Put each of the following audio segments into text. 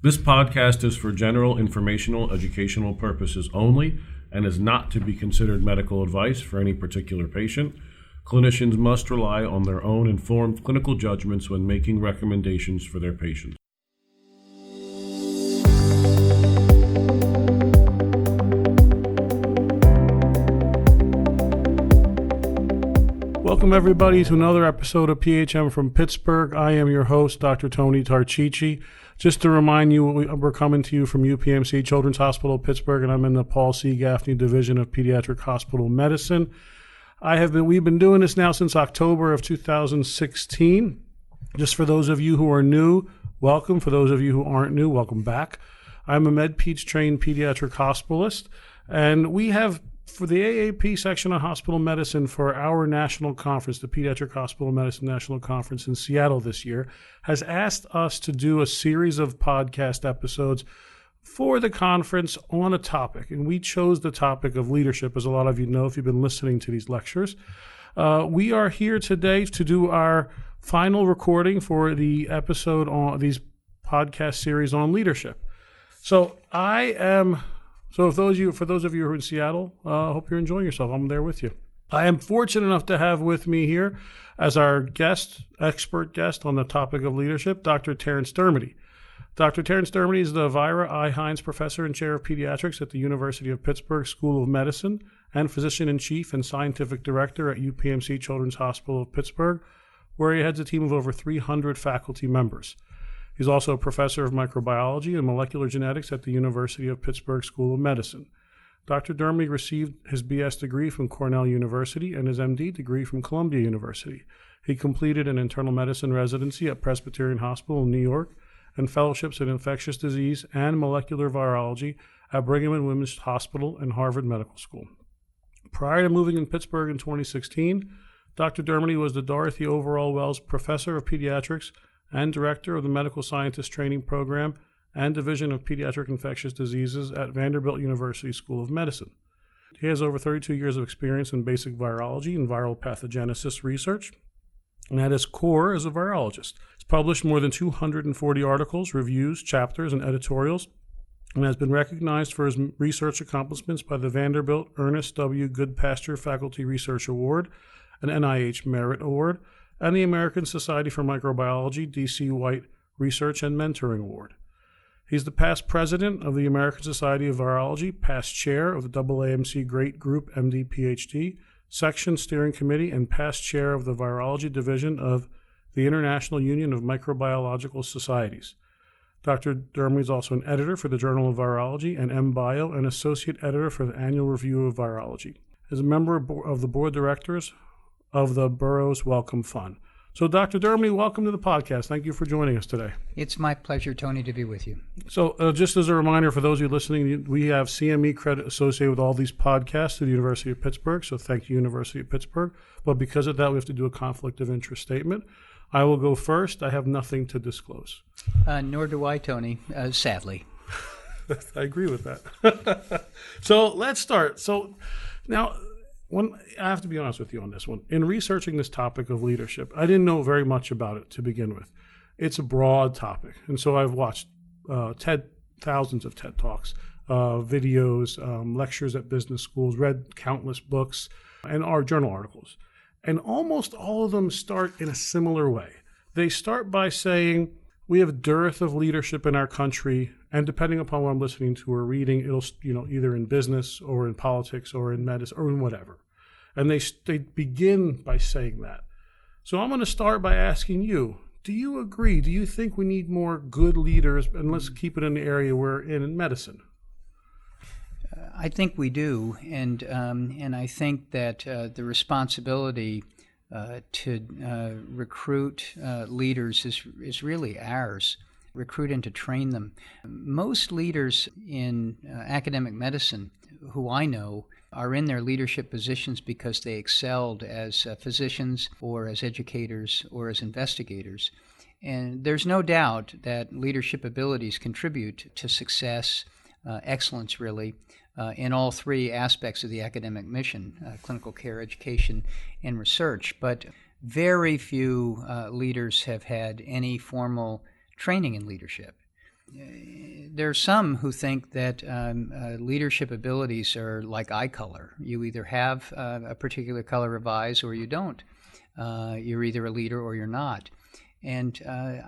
This podcast is for general informational, educational purposes only and is not to be considered medical advice for any particular patient. Clinicians must rely on their own informed clinical judgments when making recommendations for their patients. Welcome, everybody, to another episode of PHM from Pittsburgh. I am your host, Dr. Tony Tarchichi. Just to remind you, we're coming to you from UPMC Children's Hospital of Pittsburgh, and I'm in the Paul C. Gaffney Division of Pediatric Hospital Medicine. We've been doing this now since October of 2016. Just for those of you who are new, welcome. For those of you who aren't new, welcome back. I'm a Med-Peds trained pediatric hospitalist, and we have, for the AAP section of hospital medicine, for our national conference, the Pediatric Hospital Medicine National Conference in Seattle this year, has asked us to do a series of podcast episodes for the conference on a topic. And we chose the topic of leadership, as a lot of you know if you've been listening to these lectures. We are here today to do our final recording for the episode on these podcast series on leadership. So for those of you who are in Seattle, I hope you're enjoying yourself. I'm there with you. I am fortunate enough to have with me here as our expert guest on the topic of leadership, Dr. Terence Dermody. Dr. Terence Dermody is the Vira I. Hines Professor and Chair of Pediatrics at the University of Pittsburgh School of Medicine and Physician-in-Chief and Scientific Director at UPMC Children's Hospital of Pittsburgh, where he heads a team of over 300 faculty members. He's also a professor of microbiology and molecular genetics at the University of Pittsburgh School of Medicine. Dr. Dermody received his BS degree from Cornell University and his MD degree from Columbia University. He completed an internal medicine residency at Presbyterian Hospital in New York and fellowships in infectious disease and molecular virology at Brigham and Women's Hospital and Harvard Medical School. Prior to moving in Pittsburgh in 2016, Dr. Dermody was the Dorothy Overall Wells Professor of Pediatrics and Director of the Medical Scientist Training Program and Division of Pediatric Infectious Diseases at Vanderbilt University School of Medicine. He has over 32 years of experience in basic virology and viral pathogenesis research, and at his core as a virologist. He's published more than 240 articles, reviews, chapters, and editorials, and has been recognized for his research accomplishments by the Vanderbilt Ernest W. Goodpasture Faculty Research Award, an NIH Merit Award, and the American Society for Microbiology D.C. White Research and Mentoring Award. He's the past president of the American Society of Virology, past chair of the AAMC Great Group MD PhD, section steering committee, and past chair of the virology division of the International Union of Microbiological Societies. Dr. Dermody is also an editor for the Journal of Virology and MBio, and associate editor for the Annual Review of Virology. As a member of the board of directors of the Burroughs Wellcome Fund. So, Dr. Dermody, welcome to the podcast. Thank you for joining us today. It's my pleasure, Tony, to be with you. So, just as a reminder for those of you listening, we have CME credit associated with all these podcasts to the University of Pittsburgh, so thank you, University of Pittsburgh. But because of that, we have to do a conflict of interest statement. I will go first. I have nothing to disclose. Nor do I, Tony, sadly. I agree with that. So, let's start. So, now, I have to be honest with you on this one. In researching this topic of leadership, I didn't know very much about it to begin with. It's a broad topic. And so I've watched thousands of TED Talks, videos, lectures at business schools, read countless books, and our journal articles. And almost all of them start in a similar way. They start by saying, we have a dearth of leadership in our country, and depending upon what I'm listening to or reading, it'll, either in business or in politics or in medicine or in whatever. And they begin by saying that. So I'm going to start by asking you, do you agree? Do you think we need more good leaders? And let's keep it in the area we're in medicine. I think we do, and I think that the responsibility to recruit leaders is really ours. Recruit and to train them. Most leaders in academic medicine who I know are in their leadership positions because they excelled as physicians or as educators or as investigators. And there's no doubt that leadership abilities contribute to success, excellence really, in all three aspects of the academic mission, clinical care, education, and research. But very few leaders have had any formal training in leadership. there are some who think that leadership abilities are like eye color. You either have a particular color of eyes or you don't. You're either a leader or you're not. And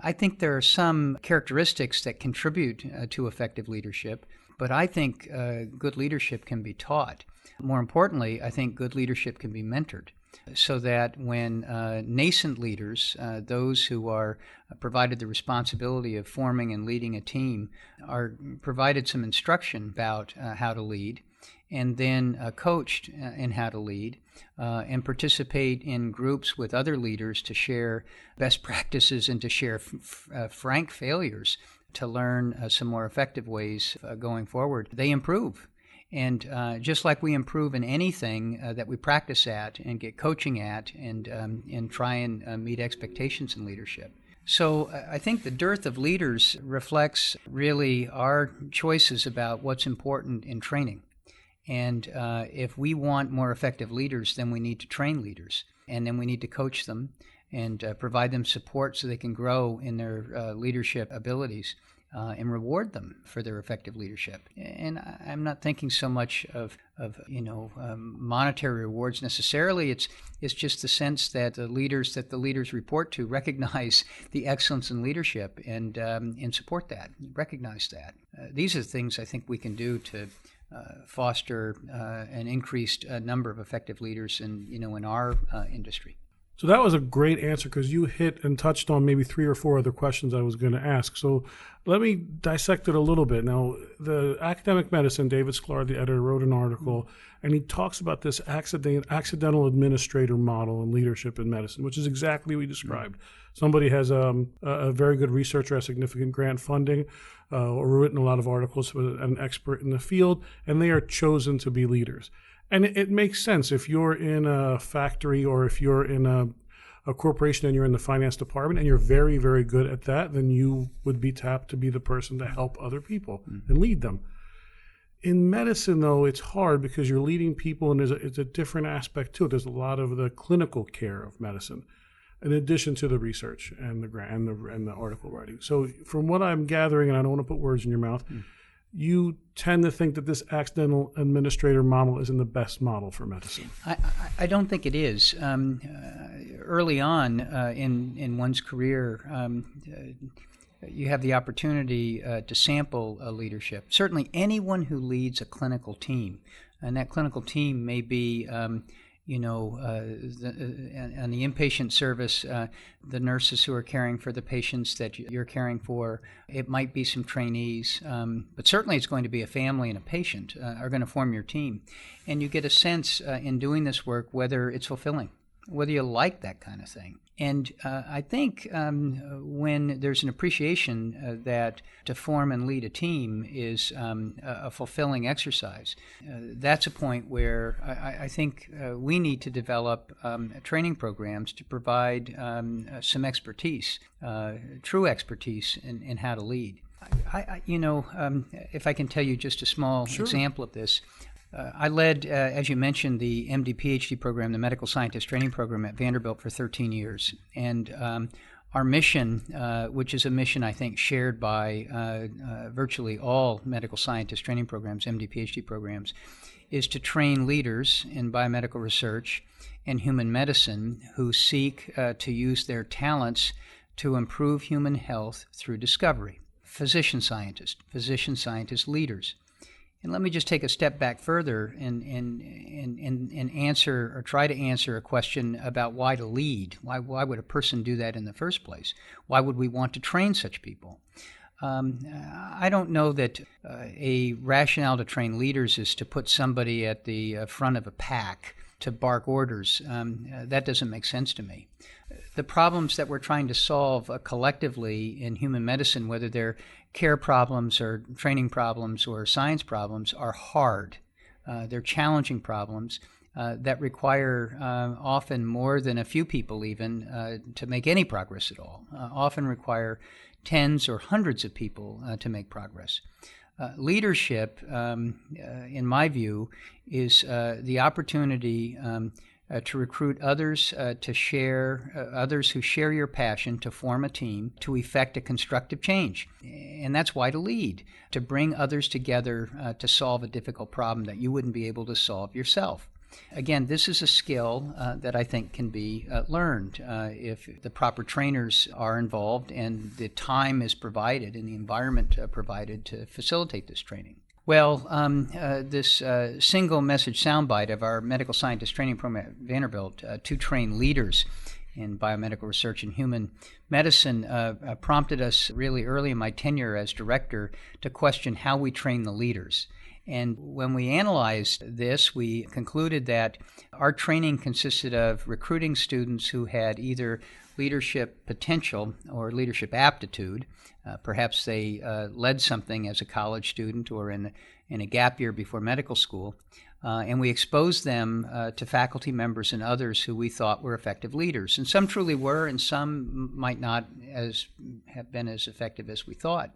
I think there are some characteristics that contribute to effective leadership, but I think good leadership can be taught. More importantly, I think good leadership can be mentored, so that when nascent leaders, those who are provided the responsibility of forming and leading a team, are provided some instruction about how to lead, and then coached in how to lead, and participate in groups with other leaders to share best practices and to share frank failures to learn some more effective ways going forward, they improve. And just like we improve in anything that we practice at and get coaching at and try and meet expectations in leadership. So I think the dearth of leaders reflects really our choices about what's important in training. And if we want more effective leaders, then we need to train leaders. And then we need to coach them and provide them support so they can grow in their leadership abilities. And reward them for their effective leadership. And I'm not thinking so much of monetary rewards necessarily. It's just the sense that the leaders report to recognize the excellence in leadership and support that, recognize that. These are the things I think we can do to foster an increased number of effective leaders in our industry. So that was a great answer, because you hit and touched on maybe 3 or 4 other questions I was going to ask. So let me dissect it a little bit. Now, the academic medicine, David Sklar, the editor, wrote an article, and he talks about this accidental administrator model in leadership in medicine, which is exactly what we described. Somebody has a very good researcher, has significant grant funding, or written a lot of articles with an expert in the field, and they are chosen to be leaders. And it makes sense. If you're in a factory or if you're in a corporation and you're in the finance department and you're very, very good at that, then you would be tapped to be the person to help other people and lead them. In medicine, though, it's hard because you're leading people, and it's a different aspect to it. There's a lot of the clinical care of medicine, in addition to the research and the article writing. So from what I'm gathering, and I don't want to put words in your mouth, you tend to think that this accidental administrator model isn't the best model for medicine. I don't think it is. Early on in one's career, you have the opportunity to sample leadership. Certainly anyone who leads a clinical team, and that clinical team may be on the inpatient service, the nurses who are caring for the patients that you're caring for. It might be some trainees, but certainly it's going to be a family and a patient are going to form your team. And you get a sense in doing this work whether it's fulfilling, whether you like that kind of thing. And I think when there's an appreciation that to form and lead a team is a fulfilling exercise, that's a point where I think we need to develop training programs to provide some expertise, true expertise in how to lead. If I can tell you just a small example of this. I led, as you mentioned, the MD PhD program, the Medical Scientist Training Program at Vanderbilt for 13 years. And our mission, which is a mission I think shared by virtually all medical scientist training programs, MD PhD programs, is to train leaders in biomedical research and human medicine who seek to use their talents to improve human health through discovery. Physician scientist leaders. And let me just take a step back further and answer or try to answer a question about why to lead. Why would a person do that in the first place? Why would we want to train such people? I don't know that a rationale to train leaders is to put somebody at the front of a pack to bark orders. That doesn't make sense to me. The problems that we're trying to solve collectively in human medicine, whether they're care problems or training problems or science problems, are hard. They're challenging problems that require often more than a few people even to make any progress at all, often require tens or hundreds of people to make progress. Leadership, in my view, is the opportunity to recruit others others who share your passion, to form a team, to effect a constructive change. And that's why to lead, to bring others together to solve a difficult problem that you wouldn't be able to solve yourself. Again, this is a skill that I think can be learned if the proper trainers are involved and the time is provided and the environment provided to facilitate this training. Well, this single message soundbite of our medical scientist training program at Vanderbilt to train leaders in biomedical research and human medicine prompted us really early in my tenure as director to question how we train the leaders. And when we analyzed this, we concluded that our training consisted of recruiting students who had either leadership potential or leadership aptitude. Perhaps they led something as a college student or in a gap year before medical school. And we exposed them to faculty members and others who we thought were effective leaders. And some truly were, and some might not have been as effective as we thought.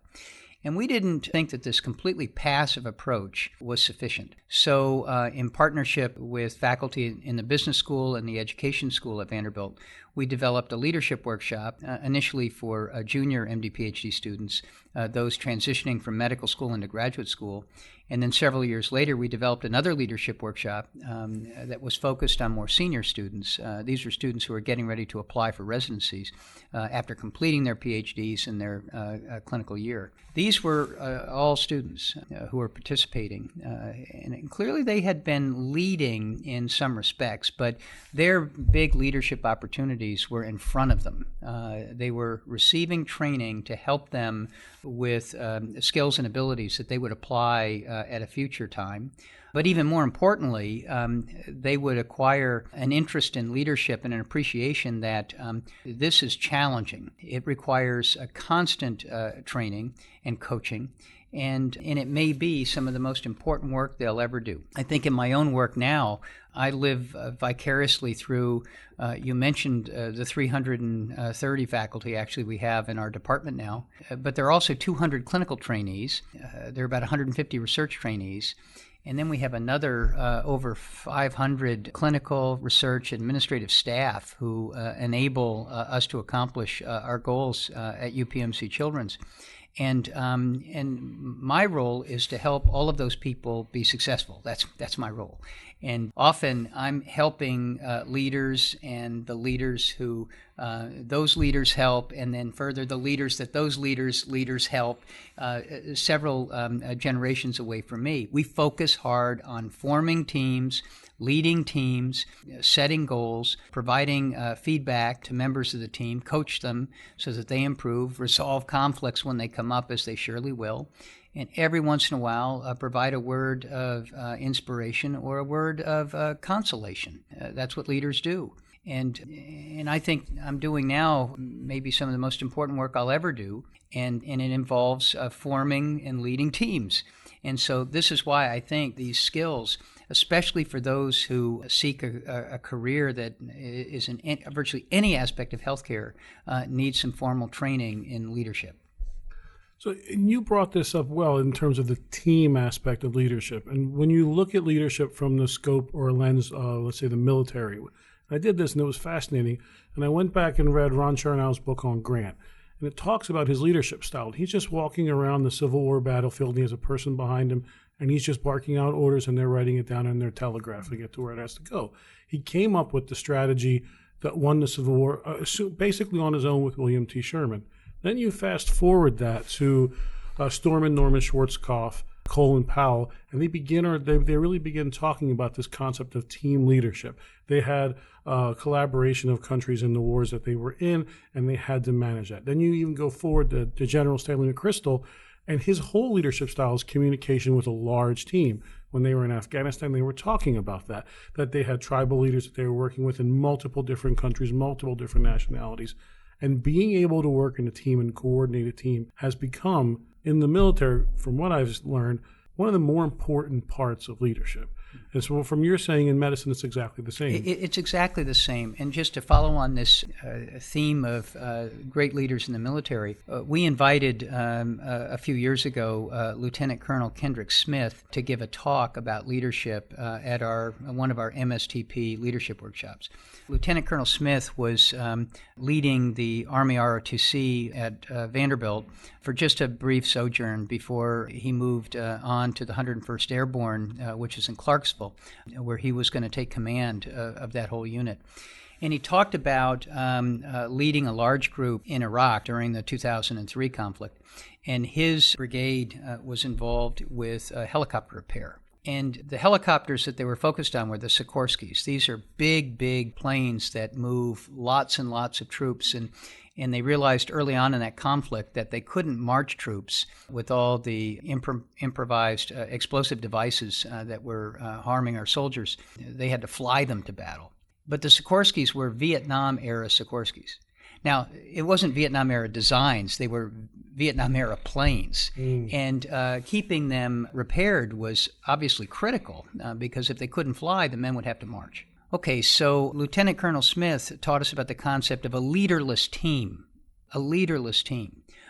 And we didn't think that this completely passive approach was sufficient. So in partnership with faculty in the business school and the education school at Vanderbilt, we developed a leadership workshop initially for junior MD PhD students, those transitioning from medical school into graduate school. And then several years later, we developed another leadership workshop that was focused on more senior students. These were students who were getting ready to apply for residencies after completing their PhDs in their clinical year. These were all students who were participating, and clearly they had been leading in some respects, but their big leadership opportunities were in front of them. They were receiving training to help them with skills and abilities that they would apply at a future time. But even more importantly, they would acquire an interest in leadership and an appreciation that this is challenging. It requires a constant training and coaching, and it may be some of the most important work they'll ever do. I think in my own work now, I live vicariously through, you mentioned the 330 faculty actually we have in our department now, but there are also 200 clinical trainees. There are about 150 research trainees. And then we have another over 500 clinical, research, administrative staff who enable us to accomplish our goals at UPMC Children's. And my role is to help all of those people be successful. That's my role. And often I'm helping leaders and the leaders who those leaders help, and then further the leaders that those leaders help several generations away from me. We focus hard on forming teams, leading teams, setting goals, providing feedback to members of the team, coach them so that they improve, resolve conflicts when they come up, as they surely will, and every once in a while provide a word of inspiration or a word of consolation. That's what leaders do. And I think I'm doing now maybe some of the most important work I'll ever do, and it involves forming and leading teams. And so this is why I think these skills, especially for those who seek a career that is in virtually any aspect of healthcare, needs some formal training in leadership. So you brought this up well in terms of the team aspect of leadership. And when you look at leadership from the scope or lens of, let's say, the military, I did this and it was fascinating. And I went back and read Ron Chernow's book on Grant. And it talks about his leadership style. He's just walking around the Civil War battlefield, and he has a person behind him, and he's just barking out orders, and they're writing it down and they're telegraphing it to where it has to go. He came up with the strategy that won the Civil War basically on his own with William T. Sherman. Then you fast forward that to Norman Schwarzkopf, Colin Powell, and they really begin talking about this concept of team leadership. They had collaboration of countries in the wars that they were in, and they had to manage that. Then you even go forward to General Stanley McChrystal, and his whole leadership style is communication with a large team. When they were in Afghanistan, they were talking about that they had tribal leaders that they were working with in multiple different countries, multiple different nationalities. And being able to work in a team and coordinate a team has become, in the military, from what I've learned, one of the more important parts of leadership. And so from your saying in medicine, it's exactly the same. It's exactly the same. And just to follow on this theme of great leaders in the military, we invited a few years ago Lieutenant Colonel Kendrick Smith to give a talk about leadership at one of our MSTP leadership workshops. Lieutenant Colonel Smith was leading the Army ROTC at Vanderbilt for just a brief sojourn before he moved on to the 101st Airborne, which is in Clarksville, where he was going to take command of that whole unit. And he talked about leading a large group in Iraq during the 2003 conflict. And his brigade was involved with helicopter repair. And the helicopters that they were focused on were the Sikorskis. These are big, big planes that move lots and lots of troops. And they realized early on in that conflict that they couldn't march troops with all the improvised explosive devices that were harming our soldiers. They had to fly them to battle. But the Sikorskis were Vietnam-era Sikorskis. Now, it wasn't Vietnam-era designs. They were Vietnam-era planes. And keeping them repaired was obviously critical because if they couldn't fly, the men would have to march. Okay, so Lieutenant Colonel Smith taught us about the concept of a leaderless team,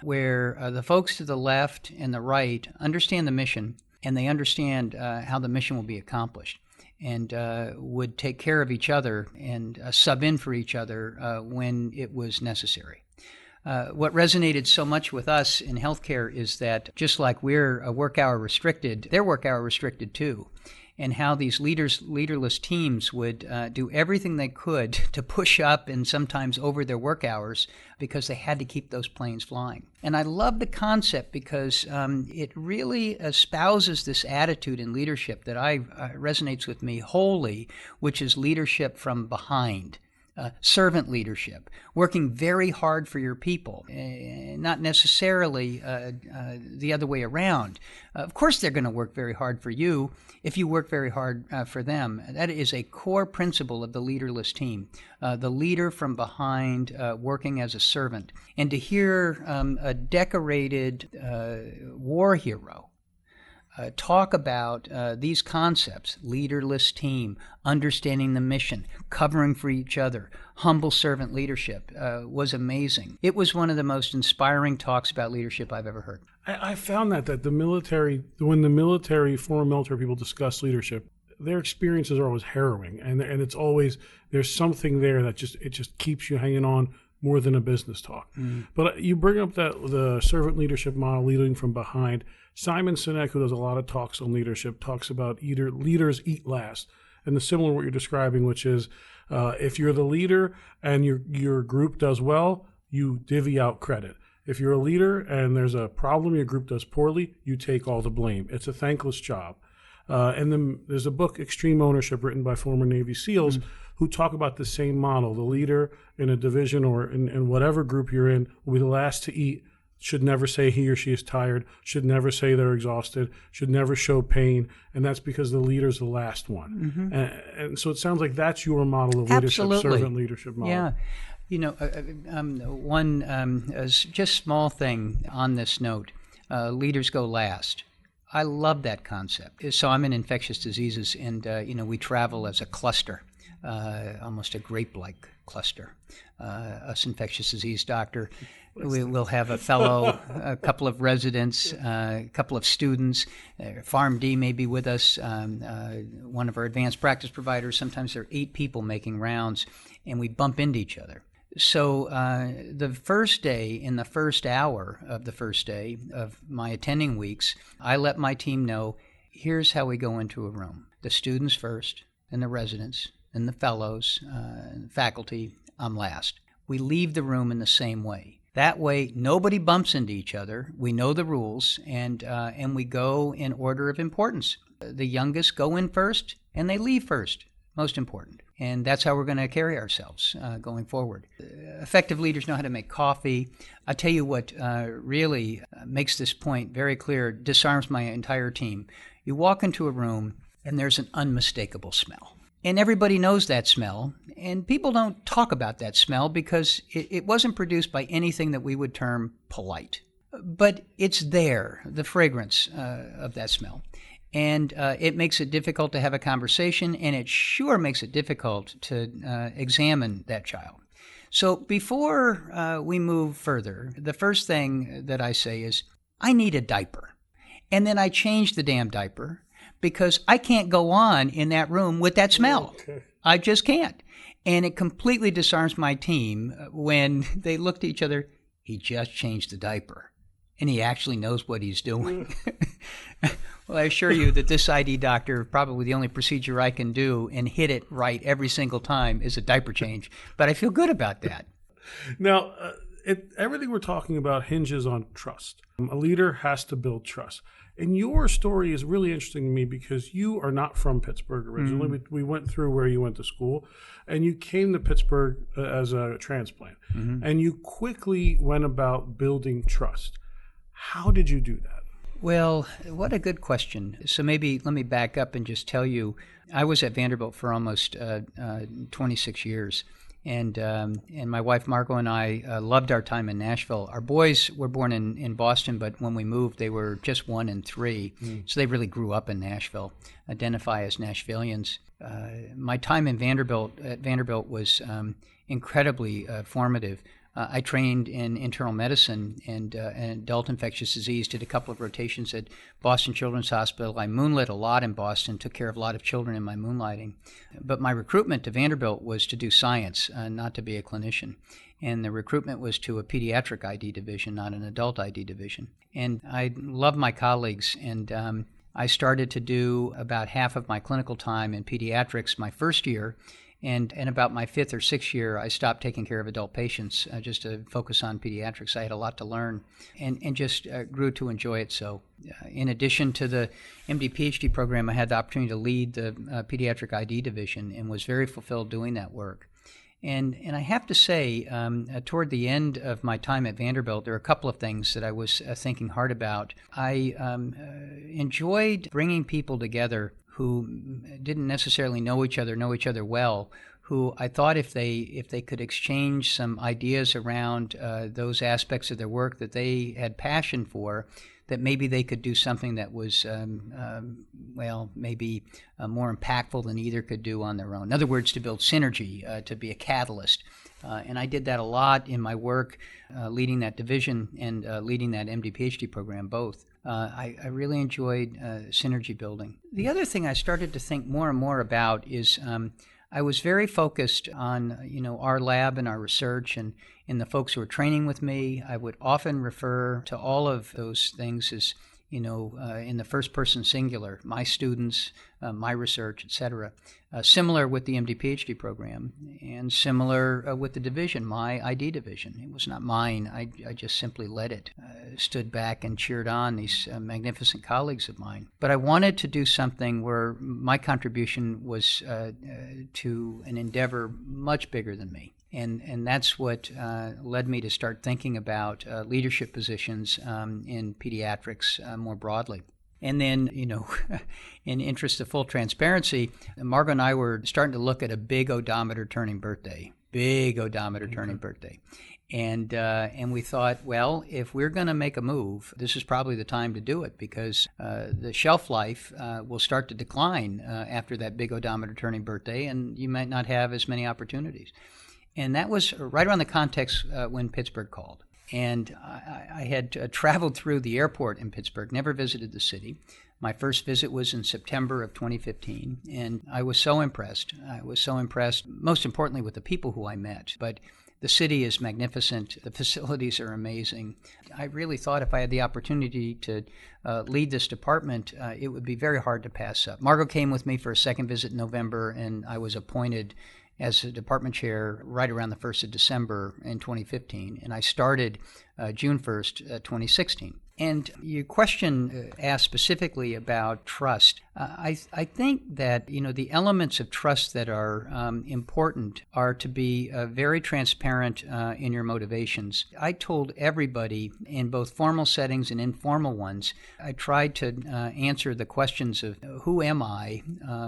where the folks to the left and the right understand the mission, and they understand how the mission will be accomplished, and would take care of each other and sub in for each other when it was necessary. What resonated so much with us in healthcare is that just like we're work hour restricted, they're work hour restricted too. And how these leaderless teams would do everything they could to push up and sometimes over their work hours because they had to keep those planes flying. And I love the concept because it really espouses this attitude in leadership that resonates with me wholly, which is leadership from behind. Servant leadership, working very hard for your people, not necessarily the other way around. Of course, they're going to work very hard for you if you work very hard for them. That is a core principle of the leaderless team, the leader from behind working as a servant. And to hear a decorated war hero talk about these concepts, leaderless team, understanding the mission, covering for each other, humble servant leadership, was amazing. It was one of the most inspiring talks about leadership I've ever heard. I found that the military, when former military people discuss leadership, their experiences are always harrowing, and it's always, there's something there that just keeps you hanging on more than a business talk. But you bring up the servant leadership model, leading from behind. Simon Sinek, who does a lot of talks on leadership, talks about leaders eat last, and the similar what you're describing, which is if you're the leader and your group does well, you divvy out credit. If you're a leader and there's a problem, your group does poorly, you take all the blame. It's a thankless job. And then there's a book, Extreme Ownership, written by former Navy SEALs, who talk about the same model. The leader in a division or in whatever group you're in will be the last to eat, should never say he or she is tired, should never say they're exhausted, should never show pain, and that's because the leader's the last one. And so it sounds like that's your model of leadership, Absolutely. servant leadership model. Yeah. You know, one just small thing on this note, leaders go last. I love that concept. So I'm in infectious diseases, and we travel as a cluster, almost a grape-like cluster. Us infectious disease doctor, we'll have a fellow, a couple of residents, a couple of students. PharmD may be with us. One of our advanced practice providers. Sometimes there are 8 people making rounds, and we bump into each other. So the first day, in the first hour of the first day of my attending weeks, I let my team know, here's how we go into a room. The students first, and the residents, and the fellows, and faculty, I'm last. We leave the room in the same way. That way, nobody bumps into each other. We know the rules, and we go in order of importance. The youngest go in first, and they leave first. Most important. And that's how we're going to carry ourselves going forward. Effective leaders know how to make coffee. I tell you what really makes this point very clear, disarms my entire team. You walk into a room, and there's an unmistakable smell. And everybody knows that smell, and people don't talk about that smell because it wasn't produced by anything that we would term polite. But it's there, the fragrance of that smell. And it makes it difficult to have a conversation, and it sure makes it difficult to examine that child. So before we move further, the first thing that I say is, I need a diaper. And then I change the damn diaper because I can't go on in that room with that smell. Okay. I just can't. And it completely disarms my team when they look at each other. He just changed the diaper, and he actually knows what he's doing. Well, I assure you that this ID doctor, probably the only procedure I can do and hit it right every single time is a diaper change. But I feel good about that. Now, everything we're talking about hinges on trust. A leader has to build trust. And your story is really interesting to me because you are not from Pittsburgh originally. Mm-hmm. We went through where you went to school, and you came to Pittsburgh as a transplant. Mm-hmm. And you quickly went about building trust. How did you do that? Well, what a good question. So maybe let me back up and just tell you, I was at Vanderbilt for almost 26 years. And my wife Margot and I loved our time in Nashville. Our boys were born in Boston, but when we moved, they were just 1 and 3. So they really grew up in Nashville, identify as Nashvillians. My time at Vanderbilt was incredibly formative. I trained in internal medicine and adult infectious disease, did a couple of rotations at Boston Children's Hospital. I moonlit a lot in Boston, took care of a lot of children in my moonlighting. But my recruitment to Vanderbilt was to do science, not to be a clinician. And the recruitment was to a pediatric ID division, not an adult ID division. And I love my colleagues, and I started to do about half of my clinical time in pediatrics my first year. And about my 5th or 6th year, I stopped taking care of adult patients just to focus on pediatrics. I had a lot to learn and just grew to enjoy it. So in addition to the MD PhD program, I had the opportunity to lead the pediatric ID division and was very fulfilled doing that work. And I have to say, toward the end of my time at Vanderbilt, there are a couple of things that I was thinking hard about. I enjoyed bringing people together who didn't necessarily know each other well, who I thought if they could exchange some ideas around those aspects of their work that they had passion for, that maybe they could do something that was, maybe more impactful than either could do on their own. In other words, to build synergy, to be a catalyst. And I did that a lot in my work, leading that division and leading that MD PhD program, both. I really enjoyed synergy building. The other thing I started to think more and more about is I was very focused on, our lab and our research and the folks who were training with me. I would often refer to all of those things as, in the first person singular, my students, my research, etc. Similar with the MD PhD program and similar with the division, my ID division. It was not mine. I just simply led it, stood back and cheered on these magnificent colleagues of mine. But I wanted to do something where my contribution was to an endeavor much bigger than me. And that's what led me to start thinking about leadership positions in pediatrics more broadly. And then, in interest of full transparency, Margot and I were starting to look at a big odometer turning birthday. And we thought, well, if we're going to make a move, this is probably the time to do it because the shelf life will start to decline after that big odometer turning birthday, and you might not have as many opportunities. And that was right around the context when Pittsburgh called. And I had traveled through the airport in Pittsburgh, never visited the city. My first visit was in September of 2015, and I was so impressed. I was so impressed, most importantly, with the people who I met. But the city is magnificent. The facilities are amazing. I really thought if I had the opportunity to lead this department, it would be very hard to pass up. Margot came with me for a second visit in November, and I was appointed as a department chair right around the 1st of December in 2015, and I started June 1st, 2016. And your question asked specifically about trust. I think that, the elements of trust that are important are to be very transparent in your motivations. I told everybody in both formal settings and informal ones, I tried to answer the questions of who am I,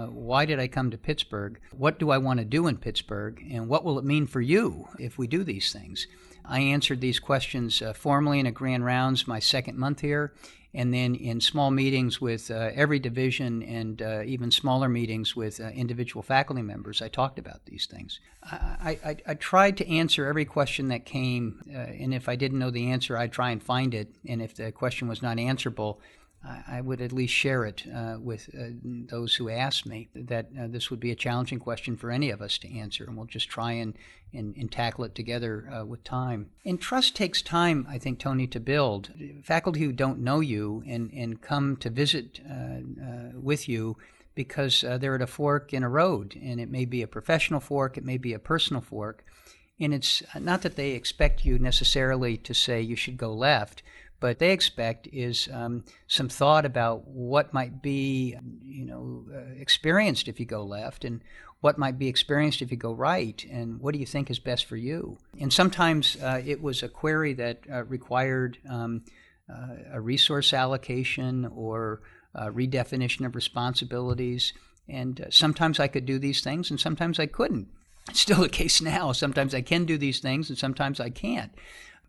why did I come to Pittsburgh, what do I want to do in Pittsburgh, and what will it mean for you if we do these things? I answered these questions formally in a grand rounds my second month here, and then in small meetings with every division and even smaller meetings with individual faculty members, I talked about these things. I tried to answer every question that came, and if I didn't know the answer, I'd try and find it, and if the question was not answerable, I would at least share it with those who asked me that this would be a challenging question for any of us to answer, and we'll just try and tackle it together with time. And trust takes time, I think, Tony, to build. Faculty who don't know you and come to visit with you because they're at a fork in a road, and it may be a professional fork, it may be a personal fork, and it's not that they expect you necessarily to say you should go left, but they expect is some thought about what might be, experienced if you go left, and what might be experienced if you go right, and what do you think is best for you? And sometimes it was a query that required a resource allocation or a redefinition of responsibilities, and sometimes I could do these things, and sometimes I couldn't. It's still the case now. Sometimes I can do these things, and sometimes I can't.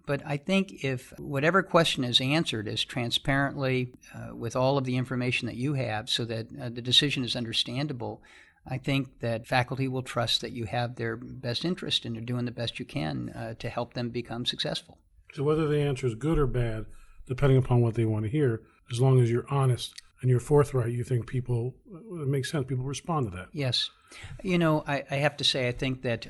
But I think if whatever question is answered as transparently with all of the information that you have so that the decision is understandable, I think that faculty will trust that you have their best interest and are doing the best you can to help them become successful. So whether the answer is good or bad, depending upon what they want to hear, as long as you're honest and you're forthright, you think people, it makes sense, people respond to that. Yes. I have to say, I think that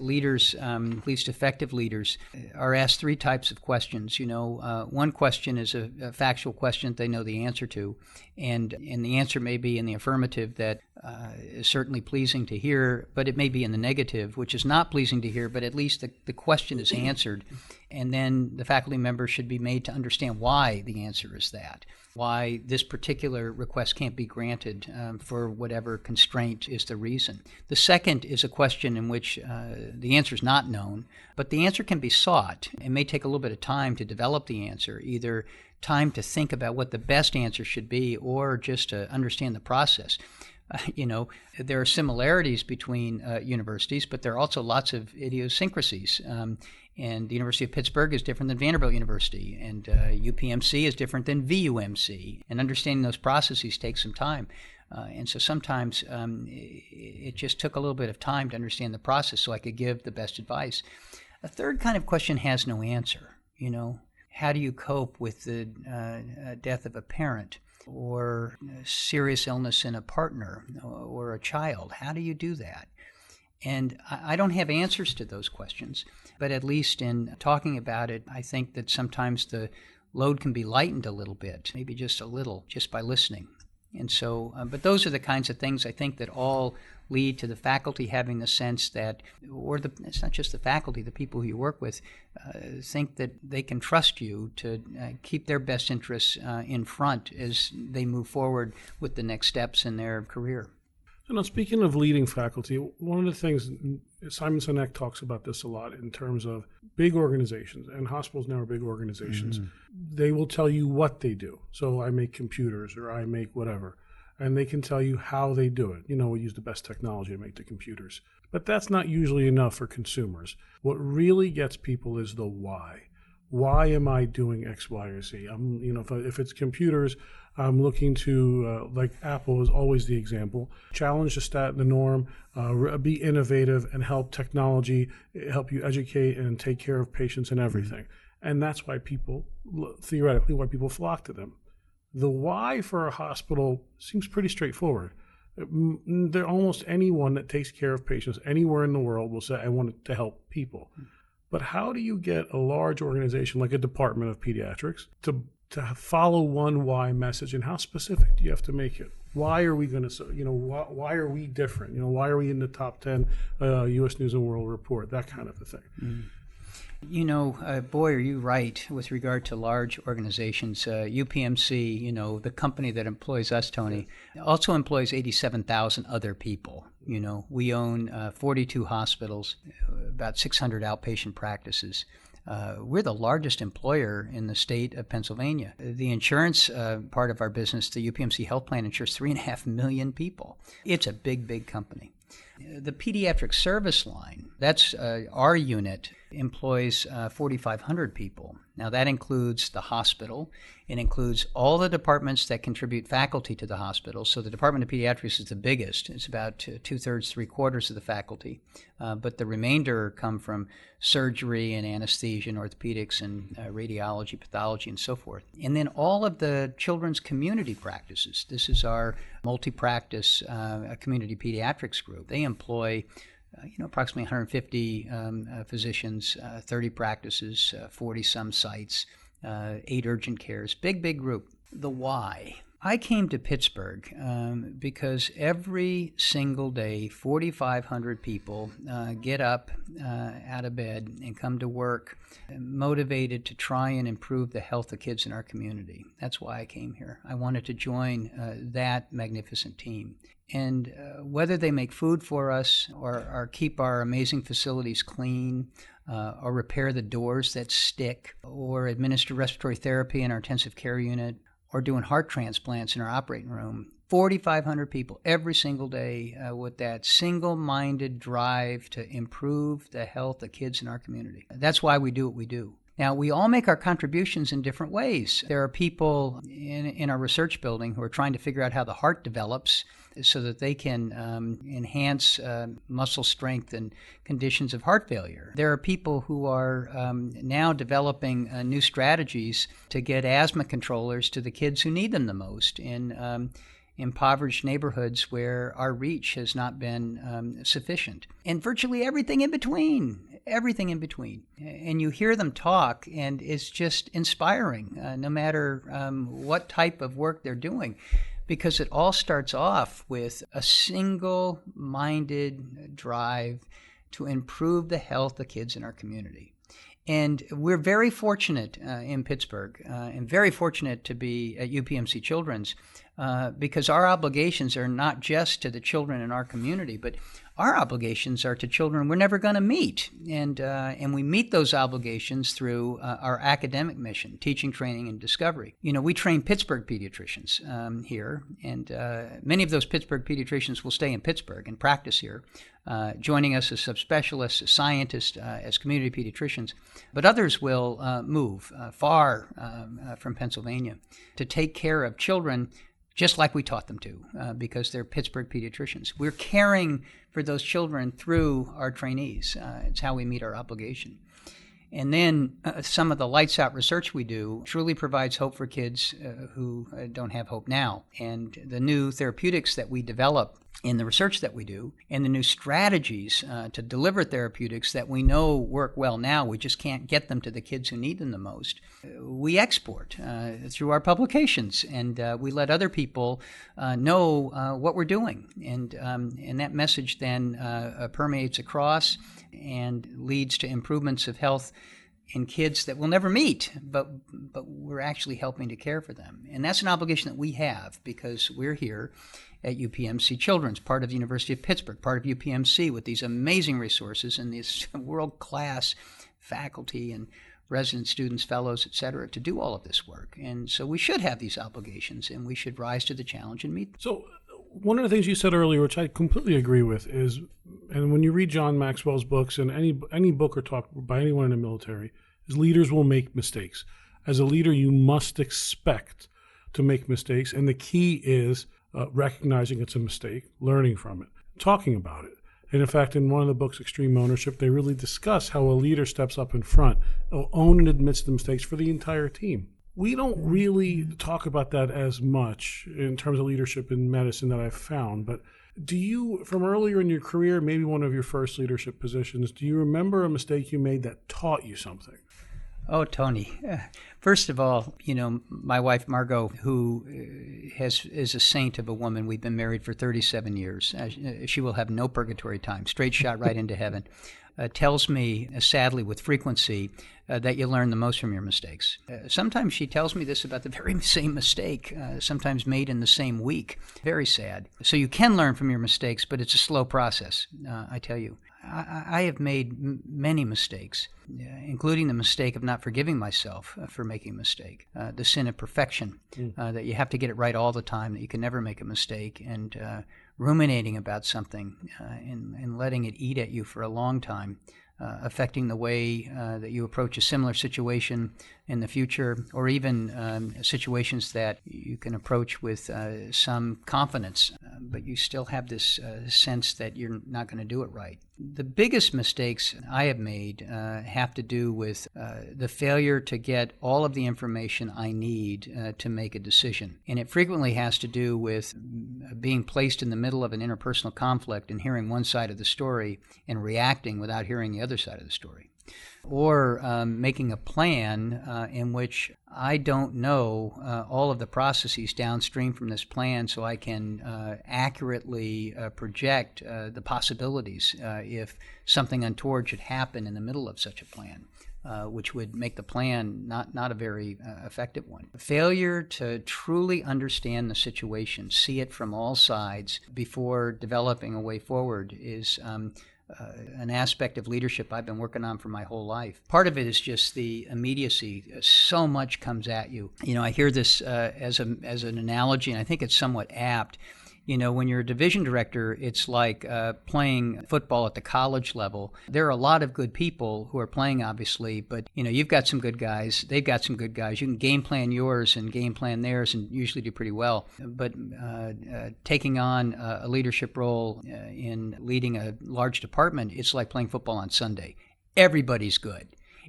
leaders, at least effective leaders, are asked three types of questions. One question is a factual question that they know the answer to, and the answer may be in the affirmative that is certainly pleasing to hear, but it may be in the negative, which is not pleasing to hear, but at least the question is answered. And then the faculty member should be made to understand why the answer is that, why this particular request can't be granted for whatever constraint is the reason. The second is a question in which the answer is not known, but the answer can be sought. It may take a little bit of time to develop the answer, either time to think about what the best answer should be or just to understand the process. There are similarities between universities, but there are also lots of idiosyncrasies. And the University of Pittsburgh is different than Vanderbilt University, and UPMC is different than VUMC. And understanding those processes takes some time. And so sometimes it just took a little bit of time to understand the process so I could give the best advice. A third kind of question has no answer. How do you cope with the death of a parent or serious illness in a partner or a child? How do you do that? And I don't have answers to those questions, but at least in talking about it, I think that sometimes the load can be lightened a little bit, maybe just a little, just by listening. And so, but those are the kinds of things I think that all lead to the faculty having the sense that, it's not just the faculty, the people who you work with, think that they can trust you to keep their best interests in front as they move forward with the next steps in their career. So now, speaking of leading faculty, one of the things, Simon Sinek talks about this a lot in terms of big organizations, and hospitals now are big organizations. Mm-hmm. They will tell you what they do. So I make computers or I make whatever, and they can tell you how they do it. We use the best technology to make the computers. But that's not usually enough for consumers. What really gets people is the why. Why am I doing X, Y, or Z? If it's computers, I'm looking to, like Apple is always the example, challenge the norm, be innovative, and help technology help you educate and take care of patients and everything. And that's why people, theoretically, flock to them. The why for a hospital seems pretty straightforward. Almost anyone that takes care of patients anywhere in the world will say, I want to help people. But how do you get a large organization like a department of pediatrics to follow one why message, and how specific do you have to make it? Why are we going to, why are we different? Why are we in the top 10 U.S. News and World Report, that kind of a thing? Boy, are you right with regard to large organizations. UPMC, the company that employs us, Tony, also employs 87,000 other people. We own 42 hospitals, about 600 outpatient practices. We're the largest employer in the state of Pennsylvania. The insurance part of our business, the UPMC Health Plan, insures 3.5 million people. It's a big, big company. The pediatric service line, that's our unit, employs 4,500 people. Now that includes the hospital. It includes all the departments that contribute faculty to the hospital. So the Department of Pediatrics is the biggest. It's about 2/3, 3/4 of the faculty. But the remainder come from surgery and anesthesia and orthopedics and radiology, pathology, and so forth. And then all of the children's community practices. This is our multi-practice community pediatrics group. They employ approximately 150 physicians, 30 practices, 40-some sites, 8 urgent cares, big group. The why. I came to Pittsburgh because every single day, 4,500 people get up out of bed and come to work motivated to try and improve the health of kids in our community. That's why I came here. I wanted to join that magnificent team. And whether they make food for us or keep our amazing facilities clean, or repair the doors that stick, or administer respiratory therapy in our intensive care unit, or doing heart transplants in our operating room, 4,500 people every single day with that single-minded drive to improve the health of kids in our community. That's why we do what we do. Now, we all make our contributions in different ways. There are people in our research building who are trying to figure out how the heart develops so that they can enhance muscle strength and conditions of heart failure. There are people who are now developing new strategies to get asthma controllers to the kids who need them the most in impoverished neighborhoods where our reach has not been sufficient. And virtually everything in between. And you hear them talk, and it's just inspiring, no matter what type of work they're doing, because it all starts off with a single-minded drive to improve the health of kids in our community. And we're very fortunate in Pittsburgh, and very fortunate to be at UPMC Children's, because our obligations are not just to the children in our community, but our obligations are to children we're never going to meet. And we meet those obligations through our academic mission, teaching, training, and discovery. We train Pittsburgh pediatricians here, and many of those Pittsburgh pediatricians will stay in Pittsburgh and practice here, joining us as subspecialists, as scientists, as community pediatricians. But others will move far from Pennsylvania to take care of children just like we taught them to, because they're Pittsburgh pediatricians. We're caring for those children through our trainees. It's how we meet our obligation. And then some of the lights out research we do truly provides hope for kids who don't have hope now. And the new therapeutics that we develop in the research that we do, and the new strategies to deliver therapeutics that we know work well now, we just can't get them to the kids who need them the most. We export through our publications, and we let other people know what we're doing. And that message then permeates across and leads to improvements of health in kids that we'll never meet, but we're actually helping to care for them. And that's an obligation that we have because we're here at UPMC Children's, part of the University of Pittsburgh, part of UPMC, with these amazing resources and these world-class faculty and resident students, fellows, et cetera, to do all of this work. And so we should have these obligations, and we should rise to the challenge and meet them. So one of the things you said earlier, which I completely agree with, is, and when you read John Maxwell's books and any book or talk by anyone in the military, is leaders will make mistakes. As a leader, you must expect to make mistakes, and the key is recognizing it's a mistake, learning from it, talking about it. And in fact, in one of the books, Extreme Ownership, they really discuss how a leader steps up in front, own and admits the mistakes for the entire team. We don't really talk about that as much in terms of leadership in medicine that I've found, but do you, from earlier in your career, maybe one of your first leadership positions, do you remember a mistake you made that taught you something? Oh, Tony. First of all, my wife, Margot, who is a saint of a woman, we've been married for 37 years. She will have no purgatory time, straight shot right into heaven, tells me, sadly, with frequency, that you learn the most from your mistakes. Sometimes she tells me this about the very same mistake, sometimes made in the same week. Very sad. So you can learn from your mistakes, but it's a slow process, I tell you. I have made many mistakes, including the mistake of not forgiving myself for making a mistake, the sin of perfection, that you have to get it right all the time, that you can never make a mistake, and ruminating about something and letting it eat at you for a long time, affecting the way that you approach a similar situation in the future, or even situations that you can approach with some confidence, but you still have this sense that you're not going to do it right. The biggest mistakes I have made have to do with the failure to get all of the information I need to make a decision. And it frequently has to do with being placed in the middle of an interpersonal conflict and hearing one side of the story and reacting without hearing the other side of the story. Or making a plan in which I don't know all of the processes downstream from this plan, so I can accurately project the possibilities if something untoward should happen in the middle of such a plan, which would make the plan not a very effective one. Failure to truly understand the situation, see it from all sides before developing a way forward is an aspect of leadership I've been working on for my whole life. Part of it is just the immediacy. So much comes at you. I hear this as an analogy, and I think it's somewhat apt. When you're a division director, it's like playing football at the college level. There are a lot of good people who are playing, obviously, but you've got some good guys. They've got some good guys. You can game plan yours and game plan theirs, and usually do pretty well. But taking on a leadership role in leading a large department, it's like playing football on Sunday. Everybody's good,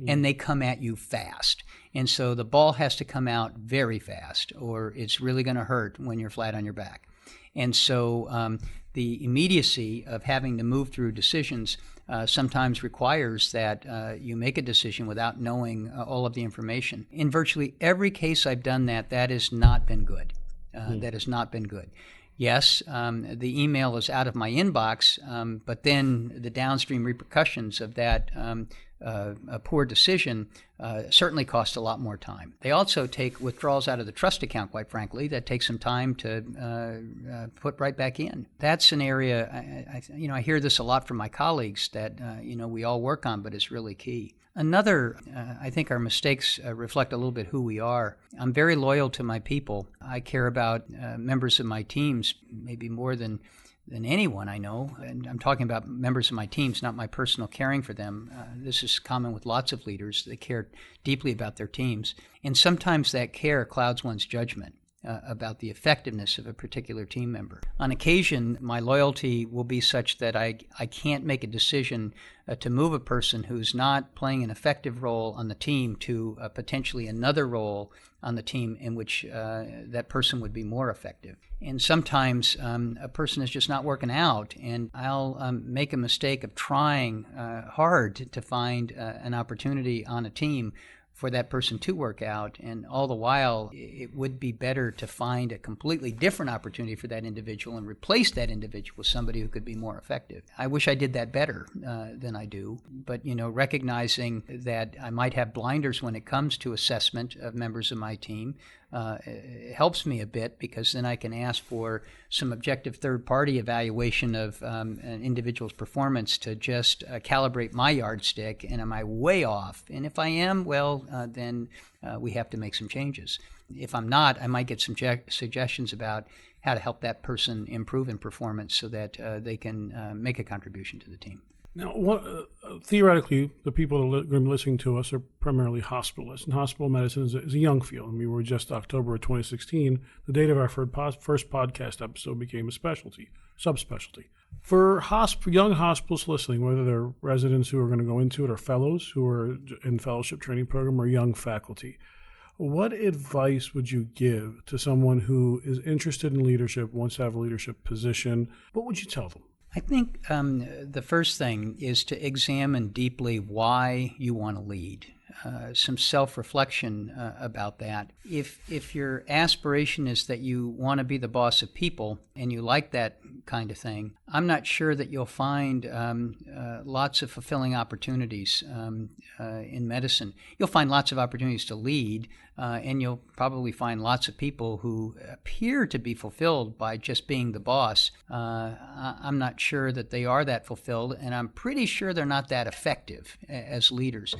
and they come at you fast. And so the ball has to come out very fast, or it's really going to hurt when you're flat on your back. And so the immediacy of having to move through decisions sometimes requires that you make a decision without knowing all of the information. In virtually every case I've done that has not been good. That has not been good. Yes, the email is out of my inbox, but then the downstream repercussions of that a poor decision certainly cost a lot more time. They also take withdrawals out of the trust account, quite frankly, that takes some time to put right back in. That's an area, I hear this a lot from my colleagues that, we all work on, but it's really key. Another, I think our mistakes reflect a little bit who we are. I'm very loyal to my people. I care about members of my teams maybe more than anyone I know. And I'm talking about members of my teams, not my personal caring for them. This is common with lots of leaders. They care deeply about their teams. And sometimes that care clouds one's judgment about the effectiveness of a particular team member. On occasion, my loyalty will be such that I can't make a decision to move a person who's not playing an effective role on the team to potentially another role on the team in which that person would be more effective. And sometimes a person is just not working out, and I'll make a mistake of trying hard to find an opportunity on a team for that person to work out, and all the while it would be better to find a completely different opportunity for that individual and replace that individual with somebody who could be more effective. I wish I did that better than I do, but recognizing that I might have blinders when it comes to assessment of members of my team it helps me a bit, because then I can ask for some objective third-party evaluation of an individual's performance to just calibrate my yardstick, and am I way off? And if I am, well, then we have to make some changes. If I'm not, I might get some suggestions about how to help that person improve in performance so that they can make a contribution to the team. Now, theoretically, the people that are going to be listening to us are primarily hospitalists, and hospital medicine is a young field. And we were just October of 2016, the date of our first podcast episode became a subspecialty. For young hospitalists listening, whether they're residents who are going to go into it or fellows who are in fellowship training program or young faculty, what advice would you give to someone who is interested in leadership, wants to have a leadership position? What would you tell them? I think the first thing is to examine deeply why you want to lead. Some self-reflection about that. If your aspiration is that you want to be the boss of people and you like that kind of thing, I'm not sure that you'll find lots of fulfilling opportunities in medicine. You'll find lots of opportunities to lead, and you'll probably find lots of people who appear to be fulfilled by just being the boss. I'm not sure that they are that fulfilled, and I'm pretty sure they're not that effective as leaders.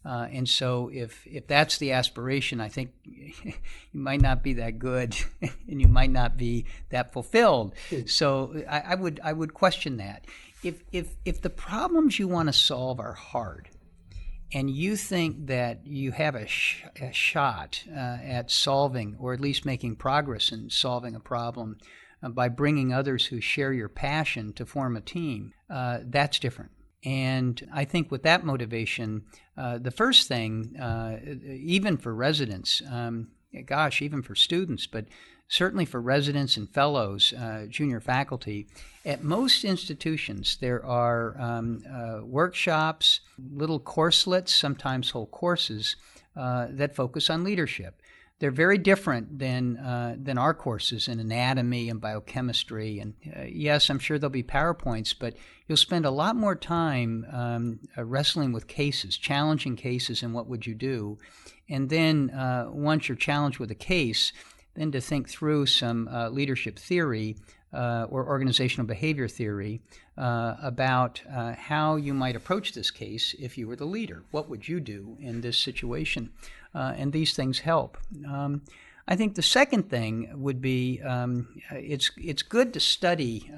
And so if that's the aspiration, I think you might not be that good and you might not be that fulfilled. So I would question that. If the problems you want to solve are hard, and you think that you have a shot at solving, or at least making progress in solving a problem by bringing others who share your passion to form a team, that's different. And I think with that motivation, the first thing, even for residents, even for students, but certainly for residents and fellows, junior faculty, at most institutions there are workshops, little courselets, sometimes whole courses that focus on leadership. They're very different than our courses in anatomy and biochemistry. And yes, I'm sure there'll be PowerPoints, but you'll spend a lot more time wrestling with cases, challenging cases, and what would you do. And then once you're challenged with a case, then to think through some leadership theory or organizational behavior theory about how you might approach this case if you were the leader. What would you do in this situation? And these things help. I think the second thing would be it's good to study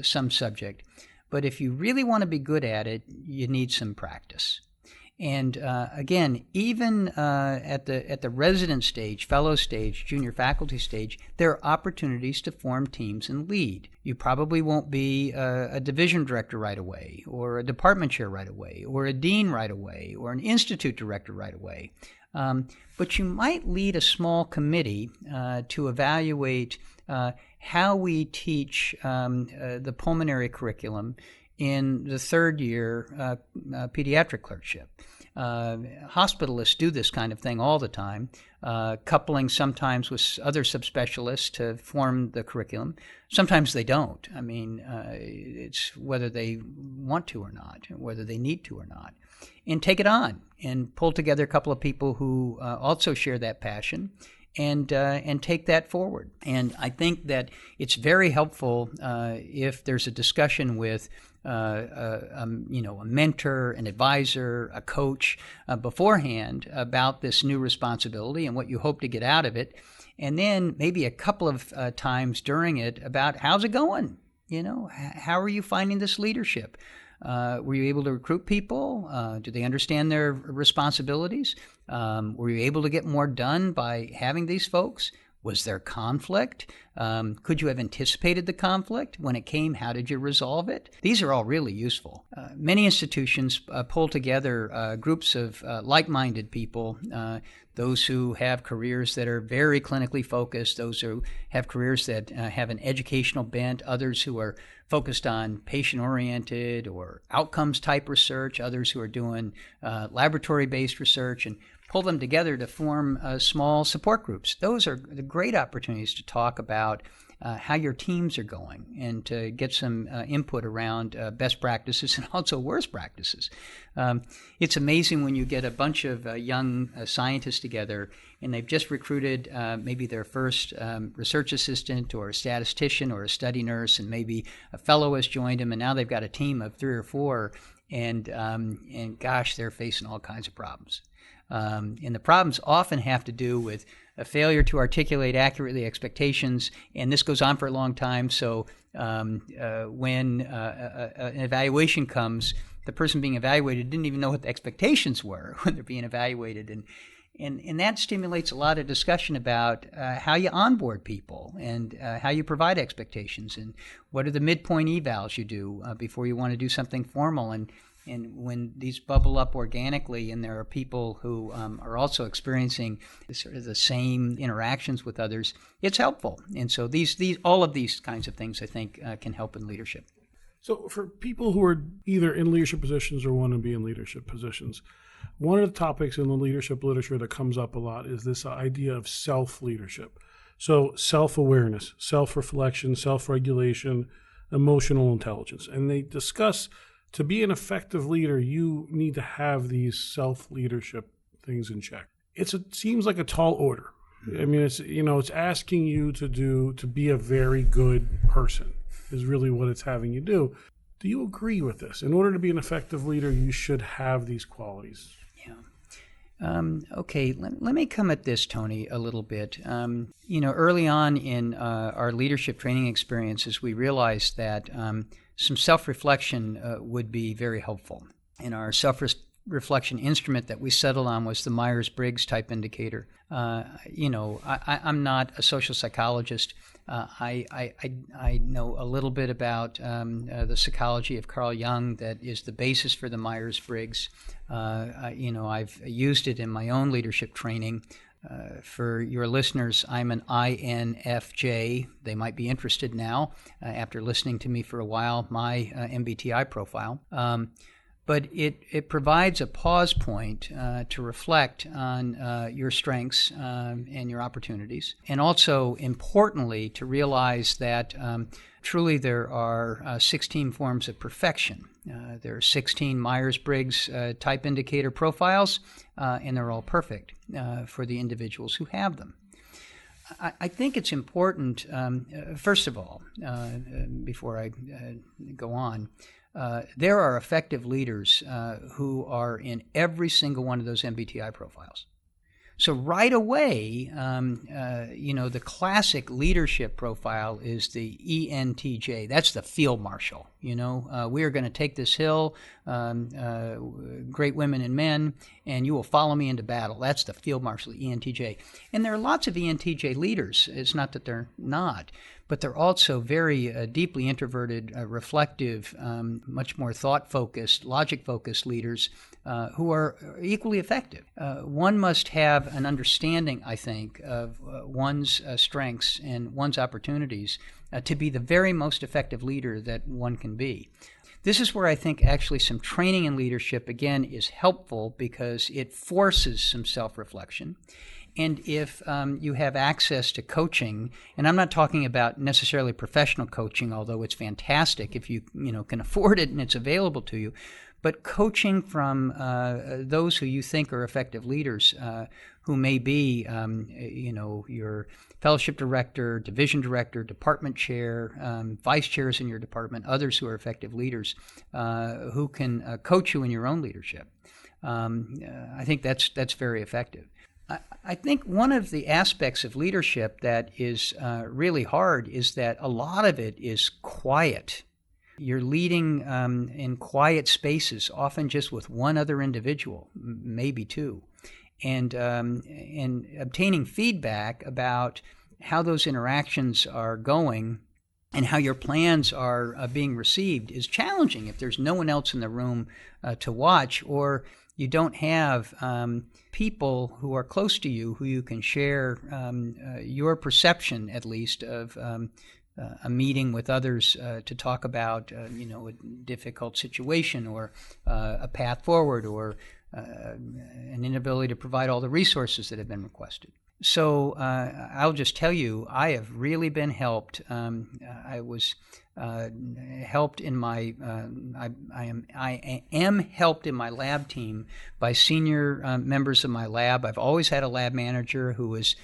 some subject, but if you really want to be good at it, you need some practice. And again, even at the resident stage, fellow stage, junior faculty stage, there are opportunities to form teams and lead. You probably won't be a division director right away, or a department chair right away, or a dean right away, or an institute director right away. But you might lead a small committee to evaluate how we teach the pulmonary curriculum in the third year pediatric clerkship. Hospitalists do this kind of thing all the time, coupling sometimes with other subspecialists to form the curriculum. Sometimes they don't. I mean, it's whether they want to or not, whether they need to or not. And take it on and pull together a couple of people who also share that passion and take that forward. And I think that it's very helpful if there's a discussion with a mentor, an advisor, a coach beforehand about this new responsibility and what you hope to get out of it. And then maybe a couple of times during it about how's it going? How are you finding this leadership? Were you able to recruit people? Do they understand their responsibilities? Were you able to get more done by having these folks? Was there conflict? Could you have anticipated the conflict? When it came, how did you resolve it? These are all really useful. Many institutions pull together groups of like-minded people, those who have careers that are very clinically focused, those who have careers that have an educational bent, others who are focused on patient-oriented or outcomes-type research, others who are doing laboratory-based research, and pull them together to form small support groups. Those are the great opportunities to talk about how your teams are going and to get some input around best practices and also worst practices. It's amazing when you get a bunch of young scientists together and they've just recruited maybe their first research assistant or a statistician or a study nurse, and maybe a fellow has joined them, and now they've got a team of 3 or 4, and gosh, they're facing all kinds of problems. And the problems often have to do with a failure to articulate accurately expectations, and this goes on for a long time. So when an evaluation comes, the person being evaluated didn't even know what the expectations were when they're being evaluated, and that stimulates a lot of discussion about how you onboard people and how you provide expectations, and what are the midpoint evals you do before you want to do something formal. And when these bubble up organically and there are people who are also experiencing sort of the same interactions with others, it's helpful. And so all of these kinds of things, I think, can help in leadership. So for people who are either in leadership positions or want to be in leadership positions, one of the topics in the leadership literature that comes up a lot is this idea of self-leadership. So self-awareness, self-reflection, self-regulation, emotional intelligence. And they discuss, to be an effective leader, you need to have these self-leadership things in check. It seems like a tall order. I mean, it's asking you to be a very good person is really what it's having you do. Do you agree with this? In order to be an effective leader, you should have these qualities. Okay, let me come at this, Tony, a little bit. Early on in our leadership training experiences, we realized that some self-reflection would be very helpful. And our self-reflection instrument that we settled on was the Myers-Briggs type indicator. I'm not a social psychologist. I know a little bit about the psychology of Carl Jung that is the basis for the Myers-Briggs. I've used it in my own leadership training. For your listeners, I'm an INFJ. They might be interested now, after listening to me for a while, my MBTI profile. But it provides a pause point to reflect on your strengths and your opportunities, and also, importantly, to realize that truly there are 16 forms of perfection. There are 16 Myers-Briggs type indicator profiles, and they're all perfect for the individuals who have them. I think it's important, first of all, before I go on, there are effective leaders who are in every single one of those MBTI profiles. So right away, the classic leadership profile is the ENTJ. That's the field marshal. We are going to take this hill, great women and men, and you will follow me into battle. That's the field marshal, the ENTJ. And there are lots of ENTJ leaders. It's not that they're not, but they're also very deeply introverted, reflective, much more thought-focused, logic-focused leaders who are equally effective. One must have an understanding, I think, of one's strengths and one's opportunities to be the very most effective leader that one can be. This is where I think actually some training in leadership, again, is helpful because it forces some self-reflection. And if you have access to coaching, and I'm not talking about necessarily professional coaching, although it's fantastic if you can afford it and it's available to you, but coaching from those who you think are effective leaders, who may be, your fellowship director, division director, department chair, vice chairs in your department, others who are effective leaders, who can coach you in your own leadership. I think that's very effective. I think one of the aspects of leadership that is really hard is that a lot of it is quiet. You're leading in quiet spaces, often just with one other individual, maybe two, and obtaining feedback about how those interactions are going and how your plans are being received is challenging if there's no one else in the room to watch, or you don't have people who are close to you who you can share your perception, at least, of a meeting with others to talk about, a difficult situation or a path forward or an inability to provide all the resources that have been requested. So I'll just tell you, I have really been helped. I was helped in my I am helped in my lab team by senior members of my lab. I've always had a lab manager who has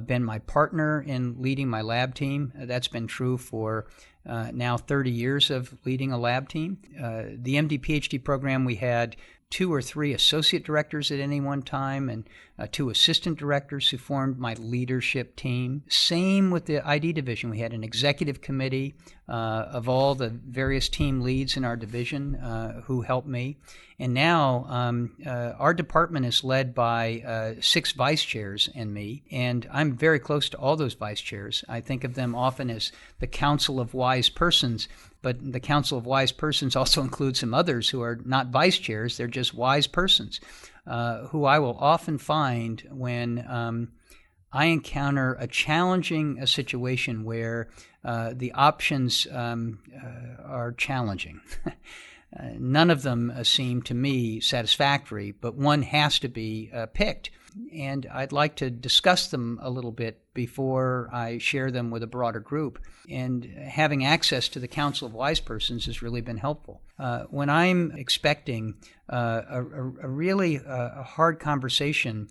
been my partner in leading my lab team. That's been true for now 30 years of leading a lab team. The MD PhD program, we had 2 or 3 associate directors at any one time and 2 assistant directors who formed my leadership team. Same with the ID division. We had an executive committee of all the various team leads in our division who helped me. And now our department is led by 6 vice chairs and me, and I'm very close to all those vice chairs. I think of them often as the Council of Wise Persons, but the Council of Wise Persons also includes some others who are not vice chairs, they're just wise persons, who I will often find when I encounter a challenging situation where the options are challenging. None of them seem to me satisfactory, but one has to be picked. And I'd like to discuss them a little bit before I share them with a broader group. And having access to the Council of Wise Persons has really been helpful. When I'm expecting a really hard conversation,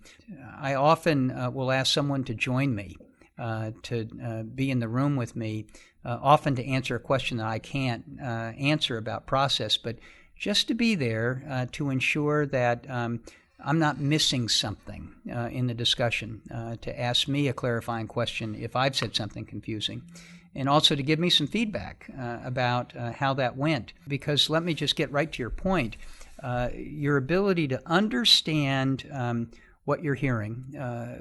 I often will ask someone to join me, to be in the room with me, often to answer a question that I can't answer about process, but just to be there to ensure that I'm not missing something in the discussion, to ask me a clarifying question if I've said something confusing, and also to give me some feedback about how that went. Because let me just get right to your point. Your ability to understand what you're hearing,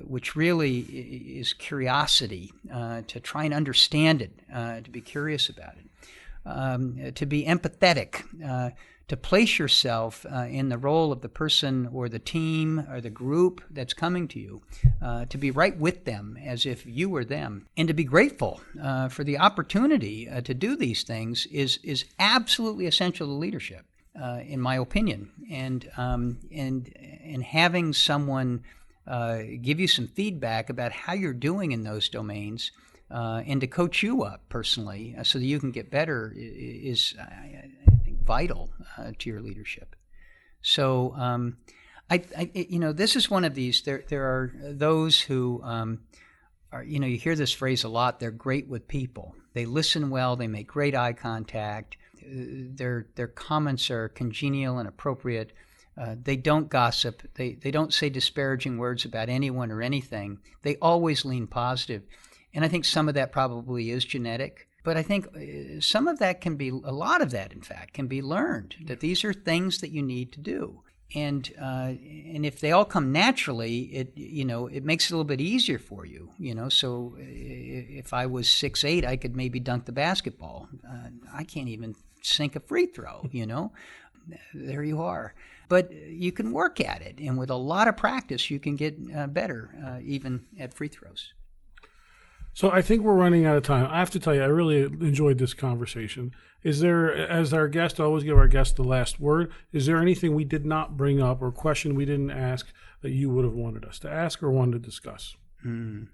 which really is curiosity, to try and understand it, to be curious about it, to be empathetic, to place yourself in the role of the person or the team or the group that's coming to you, to be right with them as if you were them, and to be grateful for the opportunity to do these things is absolutely essential to leadership. In my opinion, and having someone give you some feedback about how you're doing in those domains, and to coach you up personally so that you can get better is, I think, vital to your leadership. So, this is one of these. There are those who are, you hear this phrase a lot. They're great with people. They listen well. They make great eye contact. Their comments are congenial and appropriate. They don't gossip. They don't say disparaging words about anyone or anything. They always lean positive. And I think some of that probably is genetic. But I think some of that a lot of that, in fact, can be learned, that these are things that you need to do. And if they all come naturally, it makes it a little bit easier for you. So if I was 6'8", I could maybe dunk the basketball. I can't even sink a free throw. There you are. But you can work at it, and with a lot of practice, you can get better, even at free throws. So I think we're running out of time. I have to tell you, I really enjoyed this conversation. Is there, as our guest, I always give our guest the last word, is there anything we did not bring up or question we didn't ask that you would have wanted us to ask or wanted to discuss? The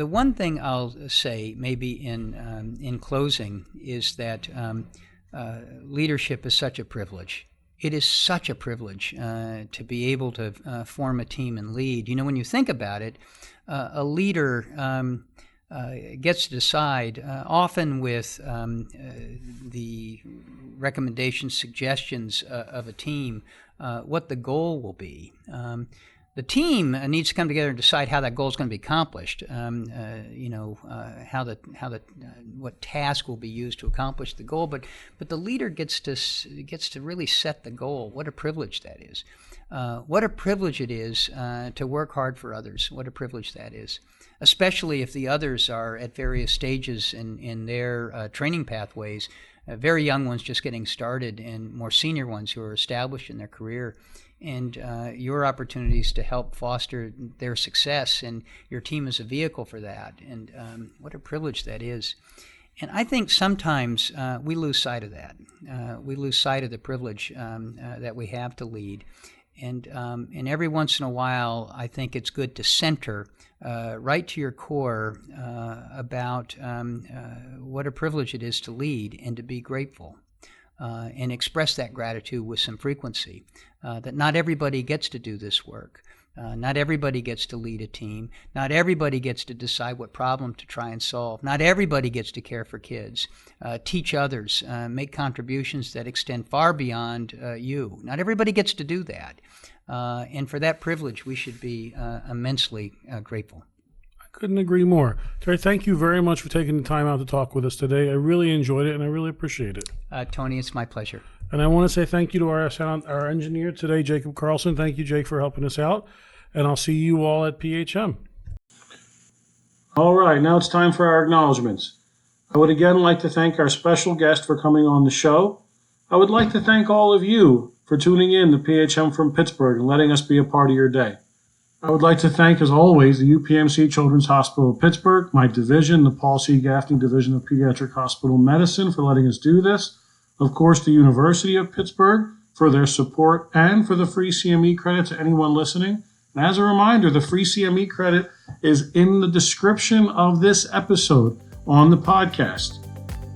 one thing I'll say maybe in closing is that leadership is such a privilege. It is such a privilege to be able to form a team and lead. When you think about it, a leader gets to decide, often with the recommendations, suggestions of a team, what the goal will be. The team needs to come together and decide how that goal is going to be accomplished. What task will be used to accomplish the goal. But the leader gets to really set the goal. What a privilege that is. What a privilege it is to work hard for others. What a privilege that is, especially if the others are at various stages in their training pathways. Very young ones just getting started, and more senior ones who are established in their career. And your opportunities to help foster their success, and your team is a vehicle for that. And what a privilege that is. And I think sometimes we lose sight of that. We lose sight of the privilege that we have to lead. And every once in a while, I think it's good to center right to your core about what a privilege it is to lead and to be grateful. And express that gratitude with some frequency, that not everybody gets to do this work. Not everybody gets to lead a team. Not everybody gets to decide what problem to try and solve. Not everybody gets to care for kids, teach others, make contributions that extend far beyond you. Not everybody gets to do that. And for that privilege, we should be immensely grateful. Couldn't agree more. Terry, thank you very much for taking the time out to talk with us today. I really enjoyed it, and I really appreciate it. Tony, it's my pleasure. And I want to say thank you to our engineer today, Jacob Carlson. Thank you, Jake, for helping us out. And I'll see you all at PHM. All right, now it's time for our acknowledgments. I would again like to thank our special guest for coming on the show. I would like to thank all of you for tuning in to PHM from Pittsburgh and letting us be a part of your day. I would like to thank, as always, the UPMC Children's Hospital of Pittsburgh, my division, the Paul C. Gaffney Division of Pediatric Hospital Medicine, for letting us do this. Of course, the University of Pittsburgh for their support and for the free CME credit to anyone listening. And as a reminder, the free CME credit is in the description of this episode on the podcast.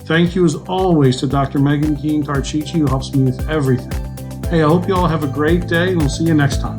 Thank you, as always, to Dr. Megan Keene Tarchichi, who helps me with everything. Hey, I hope you all have a great day, and we'll see you next time.